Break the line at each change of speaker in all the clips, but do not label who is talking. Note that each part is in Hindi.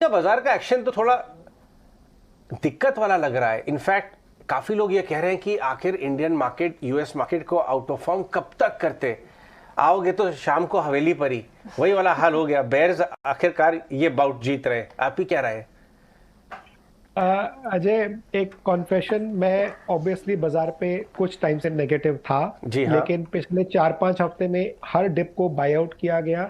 का बाजार का एक्शन तो थोड़ा दिक्कत वाला लग रहा है। इनफैक्ट काफी लोग ये कह रहे हैं कि आखिर इंडियन मार्केट यूएस मार्केट को आउट परफॉर्म कब तक करते, आओगे तो शाम को हवेली पर ही वही वाला हाल हो गया। बेयर्स आखिरकार ये बाउट जीत रहे, आप ही क्या राय है?
अजय, एक कॉन्फेशन, मैं ऑब्वियसली बाजार पे कुछ टाइम से नेगेटिव था।
जी हाँ।
लेकिन पिछले 4-5 हफ्ते में हर डिप को बाय आउट किया गया।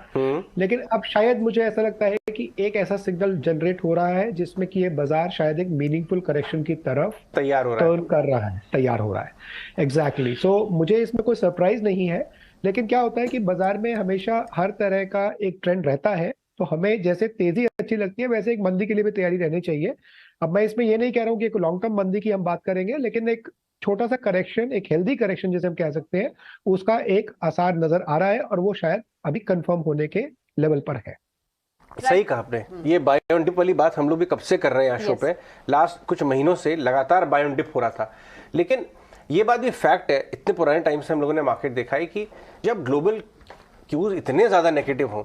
लेकिन अब शायद मुझे ऐसा लगता है कि एक ऐसा सिग्नल जनरेट हो रहा है जिसमें कि ये बाजार शायद एक मीनिंगफुल करेक्शन की तरफ
तैयार हो रहा
टर्न कर रहा है, तैयार हो रहा है। एग्जैक्टली। सो मुझे इसमें कोई सरप्राइज नहीं है। लेकिन क्या होता है कि बाजार में हमेशा हर तरह का एक ट्रेंड रहता है। तो हमें जैसे तेजी अच्छी लगती है वैसे एक मंदी के लिए भी तैयारी रहनी चाहिए। अब मैं इसमें ये नहीं कह रहा हूँ कि एक लॉन्ग टर्म मंदी की हम बात करेंगे, लेकिन एक छोटा सा करेक्शन, एक हेल्दी करेक्शन जिसे हम कह सकते हैं, उसका एक आसार नजर आ रहा है और वो शायद अभी कंफर्म होने के लेवल पर है।
सही कहा आपने। ये बाय ऑन डिप वाली बात हम लोग भी कब से कर रहे हैं यहाँ शो पे। लास्ट कुछ महीनों से लगातार बाय ऑन डिप हो रहा था। लेकिन ये बात भी फैक्ट है, इतने पुराने टाइम से हम लोगों ने मार्केट देखा है कि जब ग्लोबल क्यूज इतने ज्यादा नेगेटिव हों,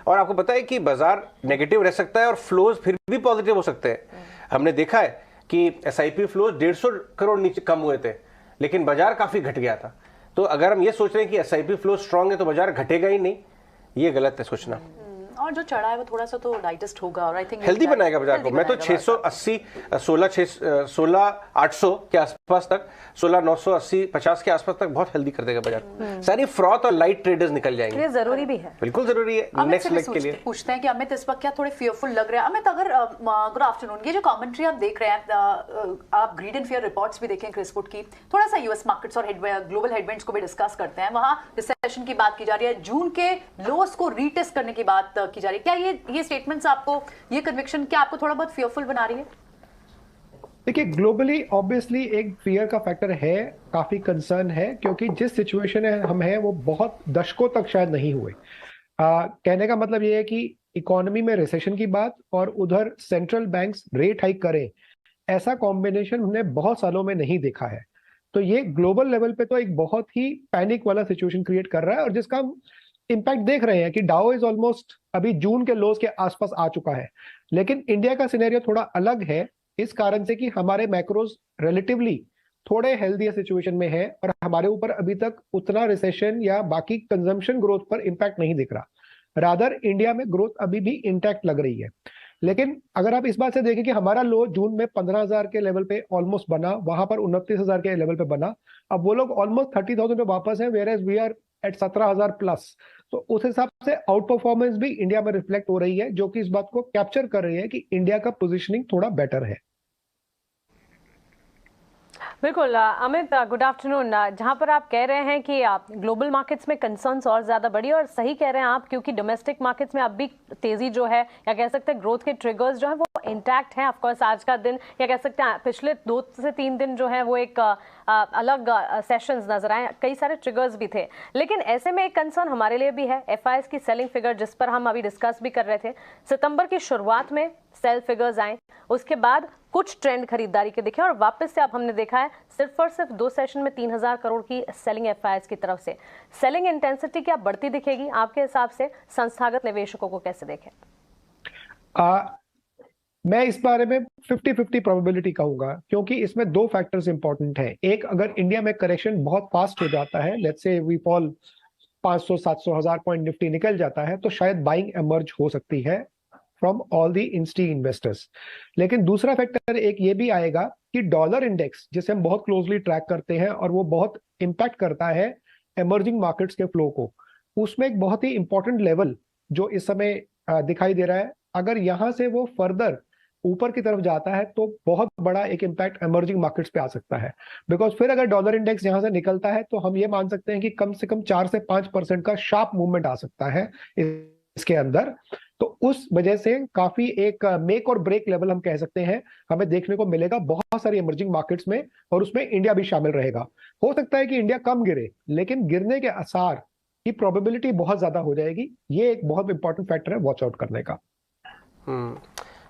और आपको पता है कि बाजार नेगेटिव रह सकता है और फ्लोज फिर भी पॉजिटिव हो सकते हैं। हमने देखा है कि एसआईपी फ्लोज 150 करोड़ नीचे कम हुए थे, लेकिन बाजार काफी घट गया था। तो अगर हम ये सोच रहे हैं कि एसआईपी फ्लोज स्ट्रांग है तो बाजार घटेगा ही नहीं, ये गलत है सोचना।
और जो चढ़ा है वो थोड़ा सा तो डाइजेस्ट होगा और आई थिंक
हेल्दी बनाएगा बाजार को। मैं तो 680 16,800 के आसपास तक, 16,980 50 के आसपास तक बहुत हेल्दी कर देगा बाजार। सारी फ्रॉथ और लाइट ट्रेडर्स निकल जाएंगे।
ये जरूरी भी है,
बिल्कुल जरूरी है नेक्स्ट लेग के लिए।
पूछते हैं कि अमित इस वक्त क्या थोड़े फियरफुल लग रहे हैं? अमित, अगर गुड आफ्टरनून, ये जो कमेंट्री आप देख रहे हैं, आप ग्रीड एंड फियर रिपोर्ट्स भी देखें क्रिसवुड की, थोड़ा सा यूएस मार्केट्स और ग्लोबल हेडविंड्स को भी डिस्कस करते हैं। वहां रिसेशन की बात की जा रही है, जून के लोस को रीटेस्ट करने की बात की जा रही है। क्या ये स्टेटमेंट्स आपको, ये कन्विक्शन क्या आपको थोड़ा बहुत फियरफुल बना रही है?
देखिए, ग्लोबली ऑब्वियसली एक फियर का फैक्टर है, काफी कंसर्न है, क्योंकि जिस सिचुएशन में हम हैं वो बहुत दशकों तक शायद नहीं हुए। कहने का मतलब ये है कि इकोनॉमी में रिसेशन की बात और उधर सेंट्रल बैंक्स रेट हाइक करें, ऐसा कॉम्बिनेशन हमने बहुत सालों में नहीं देखा है। तो ये ग्लोबल लेवल पे तो एक बहुत ही पैनिक वाला सिचुएशन क्रिएट कर रहा है, और जिसका हम इम्पैक्ट देख रहे हैं कि डाउ इज ऑलमोस्ट अभी जून के लोज के आसपास आ चुका है। लेकिन इंडिया का सिनेरियो थोड़ा अलग है, इस कारण से कि हमारे मैक्रोज रिलेटिवली थोड़े हेल्दी सिचुएशन में है और हमारे ऊपर अभी तक उतना रिसेशन या बाकी कंजम्पशन ग्रोथ पर इंपैक्ट नहीं दिख रहा। रादर इंडिया में ग्रोथ अभी भी इंटैक्ट लग रही है। लेकिन अगर आप इस बात से देखें कि हमारा लो जून में 15,000 के लेवल पे ऑलमोस्ट बना, वहां पर 29,000 के लेवल पे बना, अब वो लोग ऑलमोस्ट 30,000 पे वापस है, where as we are at 17,000 plus. तो उस हिसाब से आउट परफॉर्मेंस भी इंडिया में रिफ्लेक्ट हो रही है, जो कि इस बात को कैप्चर कर रही है कि इंडिया का पोजीशनिंग थोड़ा बेटर है।
बिल्कुल अमित, गुड आफ्टरनून। जहां पर आप कह रहे हैं कि ग्लोबल मार्केट्स में कंसर्न्स और ज्यादा बढ़ी, और सही कह रहे हैं आप, क्योंकि डोमेस्टिक मार्केट्स में अब भी तेजी जो है, या कह सकते हैं ग्रोथ के ट्रिगर्स जो है वो इंटैक्ट हैं। ऑफ कोर्स आज का दिन, या कह सकते हैं पिछले 2 से 3 दिन जो है वो एक अलग सेशंस नजर आए, कई सारे ट्रिगर्स भी थे। लेकिन ऐसे में एक कंसर्न हमारे लिए भी है, एफआईएस की सेलिंग फिगर, जिस पर हम अभी डिस्कस भी कर रहे थे। सितंबर की शुरुआत में सेल फिगर्स आए, उसके बाद कुछ ट्रेंड खरीदारी के दिखे, और वापस से अब हमने देखा है सिर्फ और सिर्फ 2 सेशन में 3,000 करोड़ की सेलिंग एफआईएस की तरफ से। सेलिंग इंटेंसिटी क्या बढ़ती दिखेगी आपके हिसाब से? संस्थागत निवेशकों को कैसे देखें?
मैं इस बारे में 50-50 प्रोबेबिलिटी कहूंगा, क्योंकि इसमें 2 फैक्टर्स इंपॉर्टेंट हैं। एक, अगर इंडिया में करेक्शन बहुत फास्ट हो जाता है, लेट्स से वी फॉल 500-700 हजार पॉइंट निफ्टी निकल जाता है, तो शायद बाइंग एमर्ज हो सकती है फ्रॉम ऑल दी इंस्टी इन्वेस्टर्स। लेकिन दूसरा फैक्टर एक ये भी आएगा कि डॉलर इंडेक्स, जिसे हम बहुत क्लोजली ट्रैक करते हैं और वो बहुत इंपैक्ट करता है इमर्जिंग मार्केट्स के फ्लो को, उसमें एक बहुत ही इंपॉर्टेंट लेवल जो इस समय दिखाई दे रहा है, अगर यहां से वो फर्दर ऊपर की तरफ जाता है तो बहुत बड़ा एक इंपैक्ट इमर्जिंग मार्केट्स पे आ सकता है। बिकॉज फिर अगर डॉलर इंडेक्स यहां से निकलता है तो हम ये मान सकते हैं कि कम से कम 4 से 5% का शार्प मूवमेंट आ सकता है इसके अंदर। तो उस वजह से काफी एक मेक और ब्रेक लेवल हम कह सकते हैं हमें देखने को मिलेगा बहुत सारी इमर्जिंग मार्केट्स में, और उसमें इंडिया भी शामिल रहेगा। हो सकता है कि इंडिया कम गिरे, लेकिन गिरने के आसार की प्रोबेबिलिटी बहुत ज्यादा हो जाएगी। ये एक बहुत इंपॉर्टेंट फैक्टर है वॉच आउट करने का।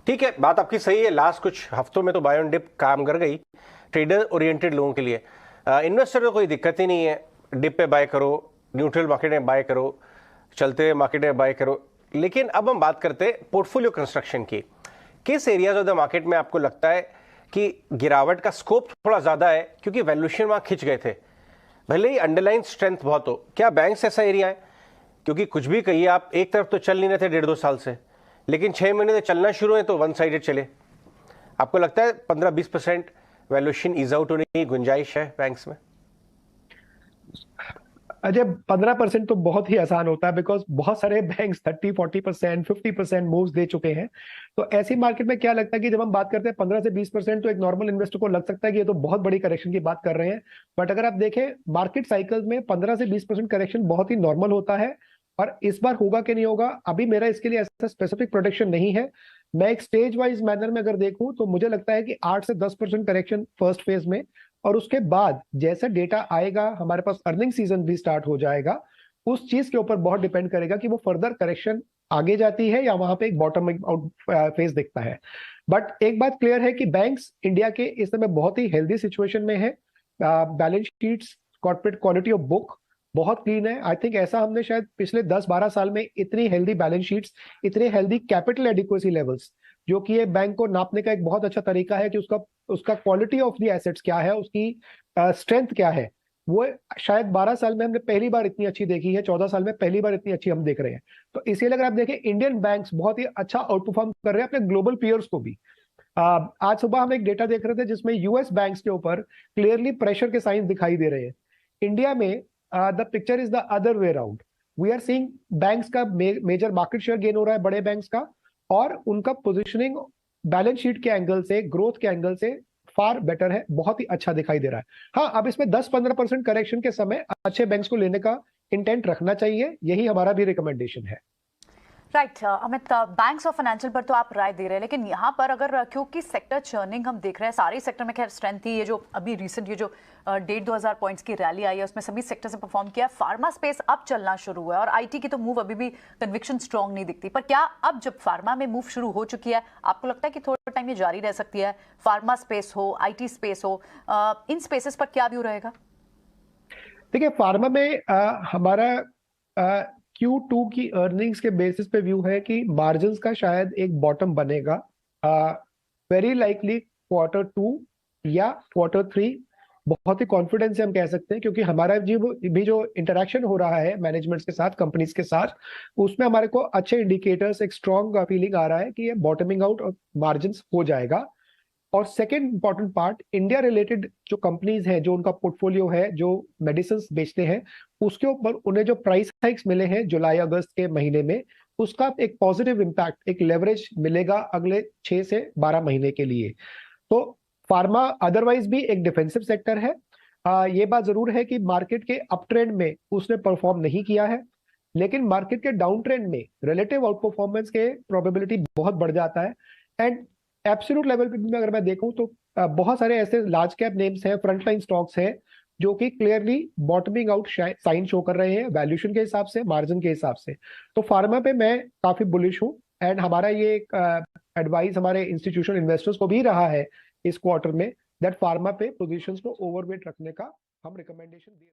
ठीक है, बात आपकी सही है। लास्ट कुछ हफ्तों में तो बाय ऑन डिप काम कर गई ट्रेडर ओरिएंटेड लोगों के लिए। इन्वेस्टर को कोई दिक्कत ही नहीं है, डिप पे बाय करो, न्यूट्रल मार्केट में बाय करो, चलते मार्केट में बाय करो। लेकिन अब हम बात करते हैं पोर्टफोलियो कंस्ट्रक्शन की। किस एरियाज ऑफ द मार्केट में आपको लगता है कि गिरावट का स्कोप थोड़ा ज्यादा है, क्योंकि वैल्यूएशन वहां खिंच गए थे, भले ही अंडरलाइन स्ट्रेंथ बहुत हो? क्या बैंक्स ऐसा एरिया है? क्योंकि कुछ भी कहिए आप, एक तरफ तो चल नहीं रहे थे 1.5-2 साल से, लेकिन 6 महीने से चलना शुरू है तो वन साइडेड चले। आपको लगता है 15-20% वैल्यूएशन इज आउट होने की गुंजाइश है बैंक्स में?
अजय, 15% तो बहुत ही आसान होता है, बिकॉज बहुत सारे बैंक्स 30-40%, 50% मूव्स दे चुके हैं। तो ऐसी मार्केट में क्या लगता है कि जब हम बात करते हैं 15 से 20%, तो एक नॉर्मल इन्वेस्टर को लग सकता है कि ये तो बहुत बड़ी करेक्शन की बात कर रहे हैं। बट अगर आप देखें मार्केट साइकिल्स में 15 से 20% करेक्शन बहुत ही नॉर्मल होता है। और इस बार होगा कि नहीं होगा, अभी मेरा इसके लिए ऐसा स्पेसिफिक प्रोडिक्शन नहीं है। मैं एक स्टेज वाइज मैनर में अगर देखूं तो मुझे लगता है कि 8 से 10% करेक्शन फर्स्ट फेज में, और उसके बाद जैसा डेटा आएगा, हमारे पास अर्निंग सीजन भी स्टार्ट हो जाएगा, उस चीज के ऊपर बहुत डिपेंड करेगा कि वो फर्दर करेक्शन आगे जाती है या वहां पे एक बॉटम आउट फेज दिखता है। बट एक बात क्लियर है कि बैंक्स इंडिया के इस समय बहुत ही हेल्दी सिचुएशन में है। Balance sheets, corporate quality of book बहुत क्लीन है। आई थिंक ऐसा हमने शायद पिछले 10-12 साल में इतनी हेल्दी बैलेंस शीट्स, इतने हेल्दी कैपिटल एडिक्वेसी लेवल्स, जो कि ये बैंक को नापने का एक बहुत अच्छा तरीका है कि उसका क्वालिटी ऑफ द एसेट्स क्या है, उसकी स्ट्रेंथ क्या है, वो शायद 12 साल में हमने पहली बार इतनी अच्छी देखी है, 14 साल में पहली बार इतनी अच्छी हम देख रहे हैं। तो इसीलिए अगर आप देखें, इंडियन बैंक्स बहुत ही अच्छा आउट परफॉर्म कर रहे हैं अपने ग्लोबल पीयर्स को भी। आज सुबह हम एक डेटा देख रहे थे जिसमें यूएस बैंक्स के ऊपर क्लियरली प्रेशर के साइंस दिखाई दे रहे हैं। इंडिया में the picture is the other way around. We are seeing banks का मेजर मार्केट शेयर गेन हो रहा है, बड़े बैंक्स का, और उनका पोजीशनिंग बैलेंस शीट के एंगल से, ग्रोथ के एंगल से फार बेटर है, बहुत ही अच्छा दिखाई दे रहा है। हाँ, अब इसमें 10-15% करेक्शन के समय अच्छे बैंक्स को लेने का इंटेंट रखना चाहिए, यही हमारा भी रिकमेंडेशन है।
राइट अमित, बैंक्स और फाइनेंशियल पर तो आप राय दे रहे हैं, लेकिन यहाँ पर अगर क्योंकि सेक्टर चर्निंग हम देख रहे हैं, सारे सेक्टर में खैर स्ट्रेंथ थी, ये जो अभी रिसेंट ये जो 1,500-2,000 पॉइंट्स की रैली आई है उसमें सभी सेक्टर से परफॉर्म किया। फार्मा स्पेस अब चलना शुरू हुआ है और आईटी की तो मूव अभी भी कन्विक्शन स्ट्रॉन्ग नहीं दिखती, पर क्या अब जब फार्मा में मूव शुरू हो चुकी है, आपको लगता है कि थोड़ा टाइम ये जारी रह सकती है? फार्मा स्पेस हो, आईटी स्पेस हो, इन स्पेसेस पर क्या व्यू रहेगा?
देखिए, फार्मा में हमारा Q2 की अर्निंग्स के बेसिस पे व्यू है कि मार्जिन्स का शायद एक बॉटम बनेगा। वेरी लाइकली Q2 या Q3, बहुत ही कॉन्फिडेंस से हम कह सकते हैं, क्योंकि हमारा जो इंटरेक्शन हो रहा है मैनेजमेंट्स के साथ, कंपनीज के साथ, उसमें हमारे को अच्छे इंडिकेटर्स, एक स्ट्रॉन्ग फीलिंग आ रहा है कि ये बॉटमिंग आउट और मार्जिन्स हो जाएगा। और second important part, India related जो कंपनीज हैं, जो उनका पोर्टफोलियो है, जो मेडिसिन बेचते हैं, उसके ऊपर उन्हें जो प्राइस हाइक्स मिले हैं जुलाई अगस्त के महीने में, उसका एक पॉजिटिव इम्पैक्ट, एक लेवरेज मिलेगा अगले 6 से 12 महीने के लिए। तो फार्मा अदरवाइज भी एक डिफेंसिव सेक्टर है। ये बात जरूर है कि मार्केट के अप ट्रेंड में उसने परफॉर्म नहीं किया है, लेकिन मार्केट के डाउन ट्रेंड में रिलेटिव आउट परफॉर्मेंस के प्रोबेबिलिटी बहुत बढ़ जाता है। एंड एब्सोल्यूट लेवल पे भी अगर मैं देखूं तो बहुत सारे ऐसे लार्ज कैप नेम्स हैं, फ्रंटलाइन स्टॉक्स हैं, जो कि clearly bottoming out sign show कर रहे हैं वैल्यूएशन के हिसाब से, मार्जिन के हिसाब से। तो फार्मा पे मैं काफी बुलिश हूं, एंड हमारा ये एडवाइस हमारे इंस्टीट्यूशनल इन्वेस्टर्स को भी रहा है इस क्वार्टर में, दैट फार्मा पे पोजीशंस को ओवरवेट रखने का हम रिकमेंडेशन दे।